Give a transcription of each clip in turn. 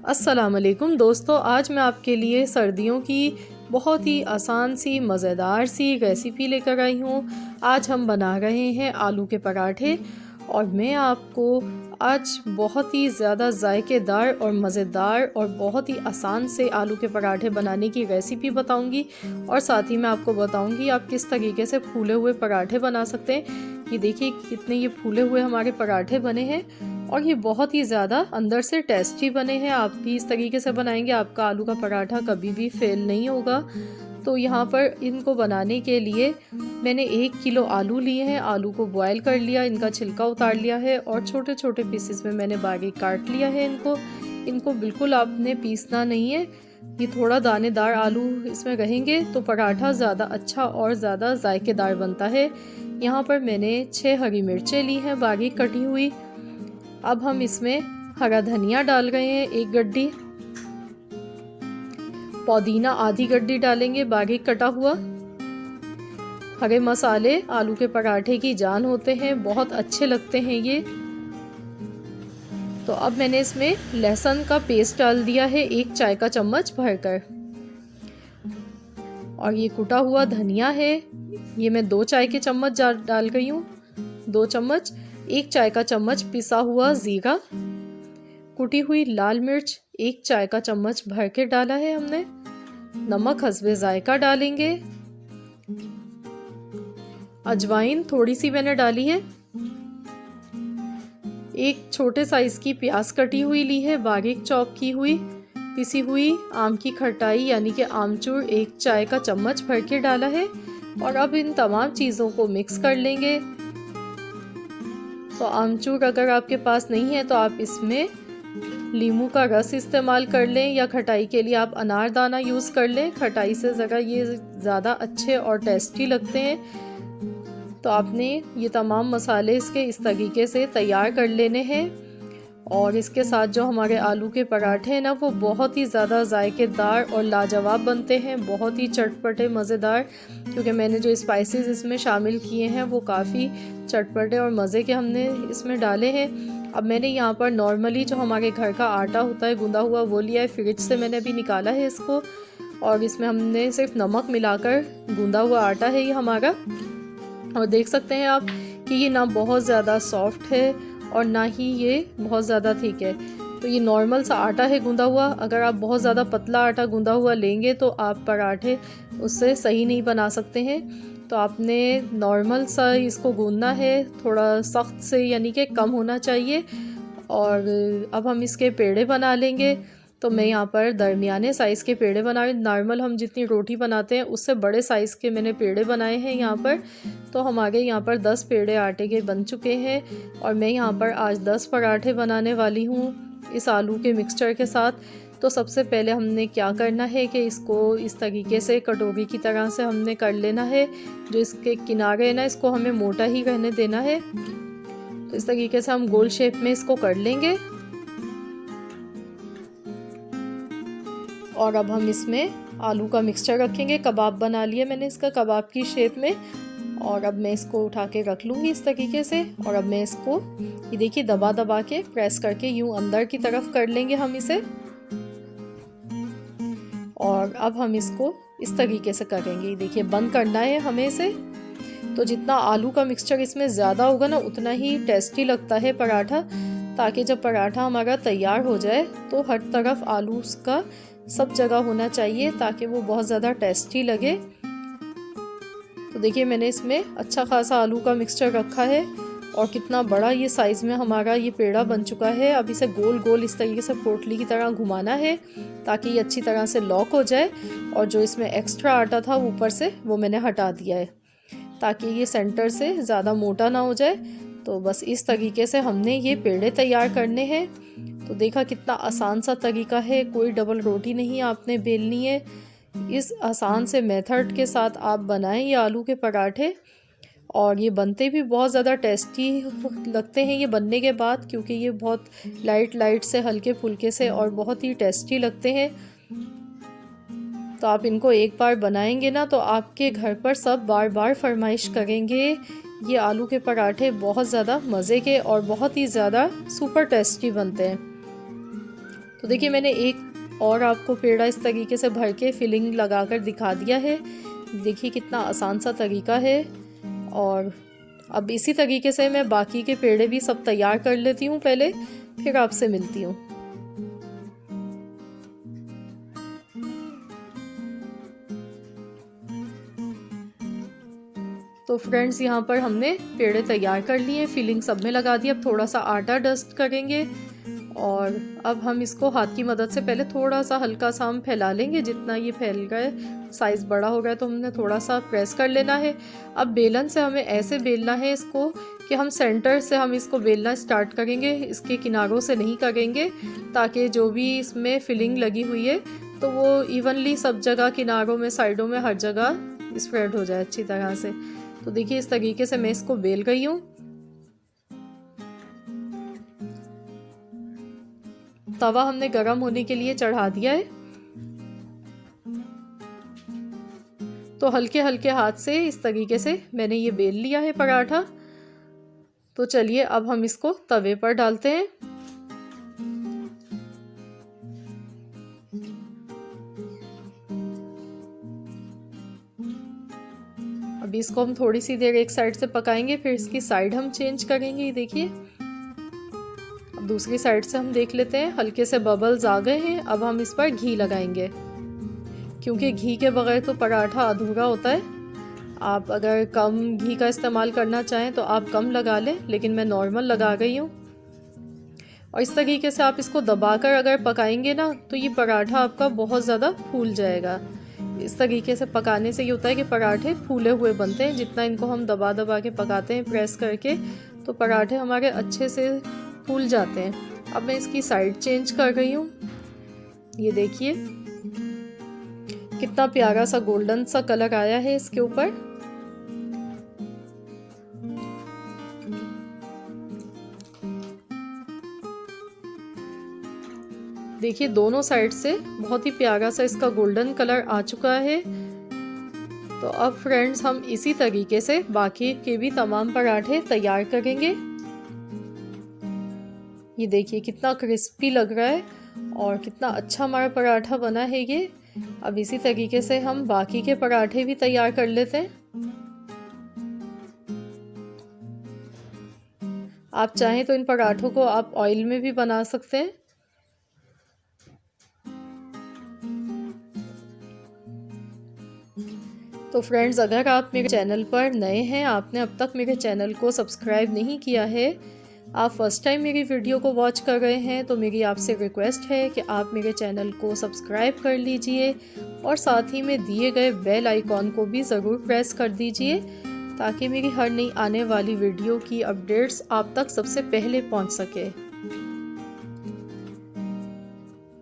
अस्सलाम वालेकुम दोस्तों, आज मैं आपके लिए सर्दियों की बहुत ही आसान सी मज़ेदार सी रेसिपी लेकर आई हूँ। आज हम बना रहे हैं आलू के पराठे और मैं आपको आज बहुत ही ज़्यादा जायकेदार और मज़ेदार और बहुत ही आसान से आलू के पराठे बनाने की रेसिपी बताऊंगी और साथ ही मैं आपको बताऊंगी आप किस तरीके से फूले हुए पराठे बना सकते हैं। ये देखिए कितने ये फूले हुए हमारे पराठे बने हैं और ये बहुत ही ज़्यादा अंदर से टेस्टी बने हैं। आप भी इस तरीके से बनाएंगे, आपका आलू का पराठा कभी भी फेल नहीं होगा। तो यहाँ पर इनको बनाने के लिए मैंने 1 किलो आलू लिए हैं। आलू को बॉयल कर लिया, इनका छिलका उतार लिया है और छोटे छोटे पीसेस में मैंने बारीक काट लिया है। इनको बिल्कुल आपने पीसना नहीं है। ये थोड़ा दानेदार आलू इसमें रहेंगे तो पराठा ज़्यादा अच्छा और ज़्यादा जायकेदार बनता है। यहाँ पर मैंने 6 हरी मिर्चें ली हैं बारीक कटी हुई। अब हम इसमें हरा धनिया डाल रहे हैं 1 गड्डी, पुदीना आधी गड्डी डालेंगे बारीक कटा हुआ। हरे मसाले आलू के पराठे की जान होते हैं, बहुत अच्छे लगते हैं ये। तो अब मैंने इसमें लहसुन का पेस्ट डाल दिया है 1 चाय का चम्मच भरकर, और ये कुटा हुआ धनिया है, ये मैं 2 चाय के चम्मच डाल गई हूँ, 2 चम्मच। 1 चाय का चम्मच पिसा हुआ जीरा, कुटी हुई लाल मिर्च 1 चाय का चम्मच भर के डाला है हमने। नमक हस्बे जायका डालेंगे। अजवाइन थोड़ी सी मैंने डाली है। 1 छोटे साइज की प्याज कटी हुई ली है बारीक चॉप की हुई। पिसी हुई आम की खटाई यानी कि आमचूर 1 चाय का चम्मच भर के डाला है। और अब इन तमाम चीज़ों को मिक्स कर लेंगे। तो आमचूर अगर आपके पास नहीं है तो आप इसमें नींबू का रस इस्तेमाल कर लें, या खटाई के लिए आप अनारदाना यूज़ कर लें। खटाई से ज़रा ये ज़्यादा अच्छे और टेस्टी लगते हैं। तो आपने ये तमाम मसाले इसके इस तरीके से तैयार कर लेने हैं। और इसके साथ जो हमारे आलू के पराठे हैं ना, वो बहुत ही ज़्यादा जायकेदार और लाजवाब बनते हैं, बहुत ही चटपटे मज़ेदार। क्योंकि मैंने जो स्पाइसेस इसमें शामिल किए हैं वो काफ़ी चटपटे और मज़े के हमने इसमें डाले हैं। अब मैंने यहाँ पर नॉर्मली जो हमारे घर का आटा होता है गूंदा हुआ वो लिया है, फ्रिज से मैंने अभी निकाला है इसको, और इसमें हमने सिर्फ नमक मिलाकर गूंदा हुआ आटा है ये हमारा। और देख सकते हैं आप कि ये ना बहुत ज़्यादा सॉफ्ट है और ना ही ये बहुत ज़्यादा थिक है। तो ये नॉर्मल सा आटा है गूंदा हुआ। अगर आप बहुत ज़्यादा पतला आटा गूंदा हुआ लेंगे तो आप पराठे उससे सही नहीं बना सकते हैं। तो आपने नॉर्मल सा इसको गूंदना है, थोड़ा सख्त से यानी कि कम होना चाहिए। और अब हम इसके पेड़े बना लेंगे। तो मैं यहाँ पर दरमियाने साइज़ के पेड़े बनाए, नॉर्मल हम जितनी रोटी बनाते हैं उससे बड़े साइज़ के मैंने पेड़े बनाए हैं यहाँ पर। तो हमारे यहाँ पर 10 पेड़े आटे के बन चुके हैं और मैं यहाँ पर आज 10 पराठे बनाने वाली हूँ इस आलू के मिक्सचर के साथ। तो सबसे पहले हमने क्या करना है कि इसको इस तरीके से कटोरी की तरह से हमने कर लेना है। जो इसके किनारे है ना, इसको हमें मोटा ही रहने देना है। तो इस तरीके से हम गोल शेप में इसको कर लेंगे। और अब हम इसमें आलू का मिक्सचर रखेंगे। कबाब बना लिया मैंने इसका कबाब की शेप में, और अब मैं इसको उठा के रख लूँगी इस तरीके से। और अब मैं इसको ये देखिए दबा दबा के प्रेस करके यूँ अंदर की तरफ कर लेंगे हम इसे। और अब हम इसको इस तरीके से करेंगे, देखिए बंद करना है हमें इसे। तो जितना आलू का मिक्सचर इसमें ज़्यादा होगा ना उतना ही टेस्टी लगता है पराठा। ताकि जब पराठा हमारा तैयार हो जाए तो हर तरफ आलू उसका सब जगह होना चाहिए ताकि वो बहुत ज़्यादा टेस्टी लगे। तो देखिए मैंने इसमें अच्छा खासा आलू का मिक्सचर रखा है और कितना बड़ा ये साइज़ में हमारा ये पेड़ा बन चुका है। अब इसे गोल गोल इस तरीके से पोटली की तरह घुमाना है ताकि ये अच्छी तरह से लॉक हो जाए। और जो इसमें एक्स्ट्रा आटा था ऊपर से वो मैंने हटा दिया है ताकि ये सेंटर से ज़्यादा मोटा ना हो जाए। तो बस इस तरीके से हमने ये पेड़े तैयार करने हैं। तो देखा कितना आसान सा तरीका है, कोई डबल रोटी नहीं आपने बेलनी है। इस आसान से मेथड के साथ आप बनाएं ये आलू के पराठे, और ये बनते भी बहुत ज़्यादा टेस्टी लगते हैं ये बनने के बाद, क्योंकि ये बहुत लाइट से हल्के फुल्के से और बहुत ही टेस्टी लगते हैं। तो आप इनको एक बार बनाएंगे ना तो आपके घर पर सब बार बार फरमाइश करेंगे। ये आलू के पराठे बहुत ज़्यादा मज़े के और बहुत ही ज़्यादा सुपर टेस्टी बनते हैं। तो देखिए मैंने एक और आपको पेड़ा इस तरीके से भर के फिलिंग लगाकर दिखा दिया है। देखिए कितना आसान सा तरीका है। और अब इसी तरीके से मैं बाकी के पेड़े भी सब तैयार कर लेती हूँ पहले, फिर आपसे मिलती हूँ। तो फ्रेंड्स यहाँ पर हमने पेड़े तैयार कर लिए, फिलिंग सब में लगा दी। अब थोड़ा सा आटा डस्ट करेंगे और अब हम इसको हाथ की मदद से पहले थोड़ा सा हल्का सा हम फैला लेंगे। जितना ये फैल गए, साइज़ बड़ा हो गया तो हमने थोड़ा सा प्रेस कर लेना है। अब बेलन से हमें ऐसे बेलना है इसको कि हम सेंटर से हम इसको बेलना स्टार्ट करेंगे, इसके किनारों से नहीं करेंगे, ताकि जो भी इसमें फिलिंग लगी हुई है तो वो इवनली सब जगह किनारों में, साइडों में, हर जगह स्प्रेड हो जाए अच्छी तरह से। तो देखिए इस तरीके से मैं इसको बेल गई हूँ। तवा हमने गरम होने के लिए चढ़ा दिया है। तो हल्के हल्के हाथ से इस तरीके से मैंने ये बेल लिया है पराठा। तो चलिए अब हम इसको तवे पर डालते हैं। अभी इसको हम थोड़ी सी देर एक साइड से पकाएंगे, फिर इसकी साइड हम चेंज करेंगे। देखिए अब दूसरी साइड से हम देख लेते हैं, हल्के से बबल्स आ गए हैं। अब हम इस पर घी लगाएंगे, क्योंकि घी के बगैर तो पराठा अधूरा होता है। आप अगर कम घी का इस्तेमाल करना चाहें तो आप कम लगा लें, लेकिन मैं नॉर्मल लगा गई हूँ। और इस तरीके से आप इसको दबाकर अगर पकाएंगे ना तो ये पराठा आपका बहुत ज़्यादा फूल जाएगा। इस तरीके से पकाने से ये होता है कि पराठे फूले हुए बनते हैं। जितना इनको हम दबा दबा के पकाते हैं प्रेस करके, तो पराठे हमारे अच्छे से फूल जाते हैं। अब मैं इसकी साइड चेंज कर रही हूँ। ये देखिए कितना प्यारा सा गोल्डन सा कलर आया है इसके ऊपर। देखिए दोनों साइड से बहुत ही प्यारा सा इसका गोल्डन कलर आ चुका है। तो अब फ्रेंड्स हम इसी तरीके से बाकी के भी तमाम पराठे तैयार करेंगे। ये देखिए कितना क्रिस्पी लग रहा है और कितना अच्छा हमारा पराठा बना है ये। अब इसी तरीके से हम बाकी के पराठे भी तैयार कर लेते हैं। आप चाहें तो इन पराठों को आप ऑयल में भी बना सकते हैं। तो फ्रेंड्स अगर आप मेरे चैनल पर नए हैं, आपने अब तक मेरे चैनल को सब्सक्राइब नहीं किया है, आप फर्स्ट टाइम मेरी वीडियो को वॉच कर रहे हैं, तो मेरी आपसे रिक्वेस्ट है कि आप मेरे चैनल को सब्सक्राइब कर लीजिए और साथ ही में दिए गए बेल आइकॉन को भी ज़रूर प्रेस कर दीजिए, ताकि मेरी हर नई आने वाली वीडियो की अपडेट्स आप तक सबसे पहले पहुंच सके।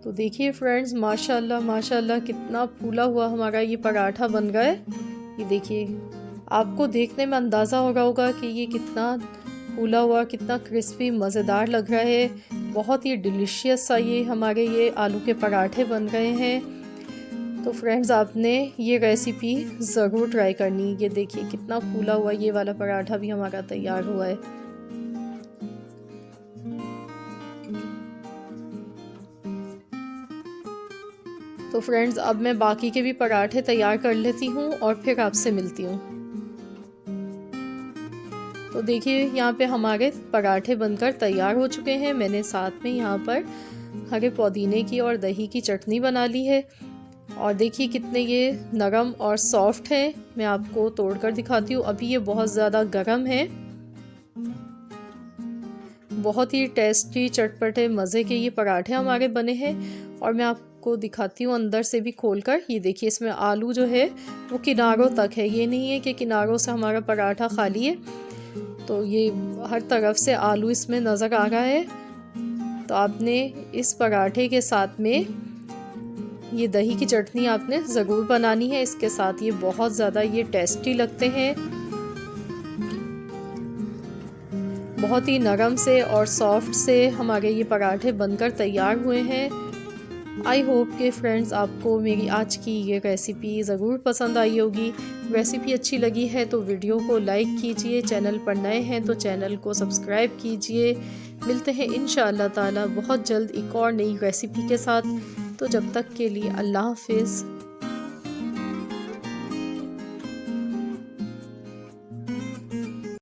तो देखिए फ्रेंड्स माशाल्लाह माशाल्लाह कितना फूला हुआ हमारा ये पराठा बन गया है। ये देखिए आपको देखने में अंदाज़ा हो रहा होगा कि ये कितना फूला हुआ, कितना क्रिस्पी मज़ेदार लग रहा है। बहुत ही डिलीशियस सा ये हमारे ये आलू के पराठे बन गए हैं। तो फ्रेंड्स आपने ये रेसिपी ज़रूर ट्राई करनी। ये देखिए कितना फूला हुआ ये वाला पराठा भी हमारा तैयार हुआ है। तो फ्रेंड्स अब मैं बाकी के भी पराठे तैयार कर लेती हूँ और फिर आपसे मिलती हूँ। तो देखिए यहाँ पे हमारे पराठे बनकर तैयार हो चुके हैं। मैंने साथ में यहाँ पर हरे पुदीने की और दही की चटनी बना ली है। और देखिए कितने ये नरम और सॉफ्ट हैं। मैं आपको तोड़कर दिखाती हूँ। अभी ये बहुत ज़्यादा गर्म है। बहुत ही टेस्टी चटपटे मज़े के ये पराठे हमारे बने हैं। और मैं आपको दिखाती हूँ अंदर से भी खोलकर। ये देखिए इसमें आलू जो है वो किनारों तक है, ये नहीं है कि किनारों से हमारा पराठा खाली है। तो ये हर तरफ से आलू इसमें नज़र आ रहा है। तो आपने इस पराठे के साथ में ये दही की चटनी आपने ज़रूर बनानी है। इसके साथ ये बहुत ज़्यादा ये टेस्टी लगते हैं। बहुत ही नरम से और सॉफ्ट से हमारे ये पराठे बनकर तैयार हुए हैं। आई होप कि फ्रेंड्स आपको मेरी आज की ये रेसिपी ज़रूर पसंद आई होगी। रेसिपी अच्छी लगी है तो वीडियो को लाइक कीजिए, चैनल पर नए हैं तो चैनल को सब्सक्राइब कीजिए, मिलते हैं इंशाअल्लाह ताला बहुत जल्द एक और नई रेसिपी के साथ। तो जब तक के लिए अल्लाह हाफ़िज़।